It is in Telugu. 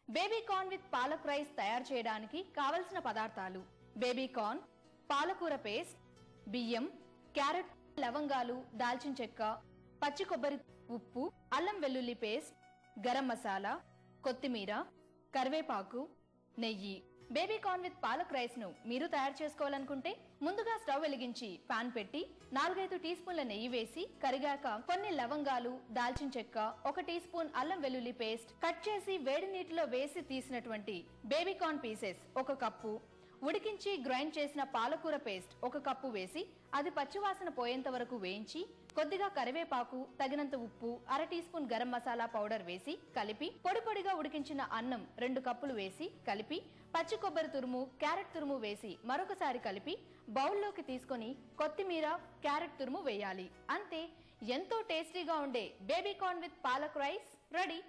Baby corn with palak rice తయారు చేయడానికి కావలసిన పదార్థాలు: బేబీ కార్న్, పాలకూర పేస్ట్, బియ్యం, క్యారెట్, లవంగాలు, దాల్చిన చెక్క, పచ్చి కొబ్బరి, ఉప్పు, అల్లం వెల్లుల్లి పేస్ట్, గరం మసాలా, కొత్తిమీర, కరివేపాకు, నెయ్యి. Baby corn with palak rice ను మీరు తయారు చేసుకోవాలనుకుంటే ముందుగా స్టవ్ వెలిగించి పాన్ పెట్టి 4-5 టీ స్పూన్ల నెయ్యి వేసి కరిగాక కొన్ని లవంగాలు, దాల్చిన చెక్క, 1 టీ స్పూన్ అల్లం వెల్లుల్లి పేస్ట్, కట్ చేసి వేడి నీటిలో వేసి తీసినటువంటి బేబీ కార్న్ పీసెస్ 1 కప్పు, ఉడికించి గ్రైండ్ చేసిన పాలకూర పేస్ట్ 1 కప్పు వేసి అది పచ్చివాసన పోయేంత వరకు వేయించి కొద్దిగా కరివేపాకు, తగినంత ఉప్పు, 1/2 teaspoon garam masala powder వేసి కలిపి పొడి పొడిగా ఉడికించిన అన్నం 2 కప్పులు వేసి కలిపి పచ్చి కొబ్బరి తురుము, క్యారెట్ తురుము వేసి మరొకసారి కలిపి బౌల్లోకి తీసుకొని కొత్తిమీర, క్యారెట్ తురుము వేయాలి. అంతే, ఎంతో టేస్టీగా ఉండే baby corn with palak rice ready.